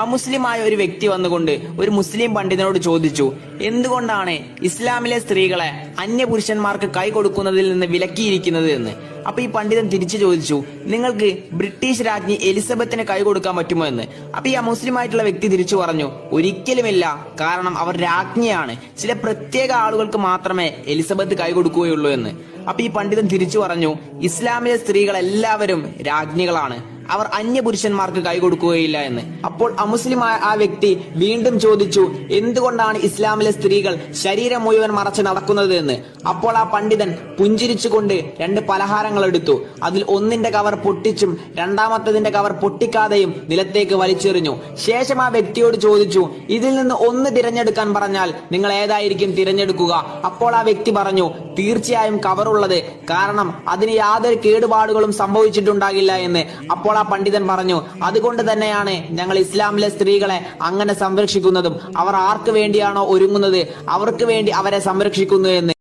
അമുസ്ലിമായ ഒരു വ്യക്തി വന്നുകൊണ്ട് ഒരു മുസ്ലിം പണ്ഡിതനോട് ചോദിച്ചു, എന്തുകൊണ്ടാണ് ഇസ്ലാമിലെ സ്ത്രീകളെ അന്യപുരുഷന്മാർക്ക് കൈ കൊടുക്കുന്നതിൽ നിന്ന് വിലക്കിയിരിക്കുന്നത് എന്ന്. അപ്പൊ ഈ പണ്ഡിതൻ തിരിച്ചു ചോദിച്ചു, നിങ്ങൾക്ക് ബ്രിട്ടീഷ് രാജ്ഞി എലിസബത്തിന് കൈ കൊടുക്കാൻ പറ്റുമോ എന്ന്. അപ്പൊ ഈ അമുസ്ലിമായിട്ടുള്ള വ്യക്തി തിരിച്ചു പറഞ്ഞു, ഒരിക്കലുമില്ല, കാരണം അവർ രാജ്ഞിയാണ്, ചില പ്രത്യേക ആളുകൾക്ക് മാത്രമേ എലിസബത്ത് കൈ കൊടുക്കുകയുള്ളൂ എന്ന്. അപ്പൊ ഈ പണ്ഡിതൻ തിരിച്ചു പറഞ്ഞു, ഇസ്ലാമിലെ സ്ത്രീകൾ എല്ലാവരും രാജ്ഞികളാണ്, അവർ അന്യപുരുഷന്മാർക്ക് കൈ കൊടുക്കുകയില്ല എന്ന്. അപ്പോൾ അമുസ്ലിമായ ആ വ്യക്തി വീണ്ടും ചോദിച്ചു, എന്തുകൊണ്ടാണ് ഇസ്ലാമിലെ സ്ത്രീകൾ ശരീരം മുഴുവൻ മറച്ച് നടക്കുന്നത് എന്ന്. അപ്പോൾ ആ പണ്ഡിതൻ പുഞ്ചിരിച്ചുകൊണ്ട് രണ്ട് പലഹാരങ്ങൾ എടുത്തു. അതിൽ ഒന്നിന്റെ കവർ പൊട്ടിച്ചും രണ്ടാമത്തതിന്റെ കവർ പൊട്ടിക്കാതെയും നിലത്തേക്ക് വലിച്ചെറിഞ്ഞു. ശേഷം ആ വ്യക്തിയോട് ചോദിച്ചു, ഇതിൽ നിന്ന് ഒന്ന് തിരഞ്ഞെടുക്കാൻ പറഞ്ഞാൽ നിങ്ങൾ ഏതായിരിക്കും തിരഞ്ഞെടുക്കുക. അപ്പോൾ ആ വ്യക്തി പറഞ്ഞു, തീർച്ചയായും കവറുള്ളത്, കാരണം അതിന് യാതൊരു കേടുപാടുകളും സംഭവിച്ചിട്ടുണ്ടാകില്ല എന്ന്. അപ്പോൾ ആ പണ്ഡിതൻ പറഞ്ഞു, അതുകൊണ്ട് തന്നെയാണ് ഞങ്ങൾ ഇസ്ലാമിലെ സ്ത്രീകളെ അങ്ങനെ സംരക്ഷിക്കുന്നതും. അവർ ആർക്ക് വേണ്ടിയാണോ ഒരുങ്ങുന്നത് അവർക്ക് വേണ്ടി അവരെ സംരക്ഷിക്കുന്നു എന്ന്.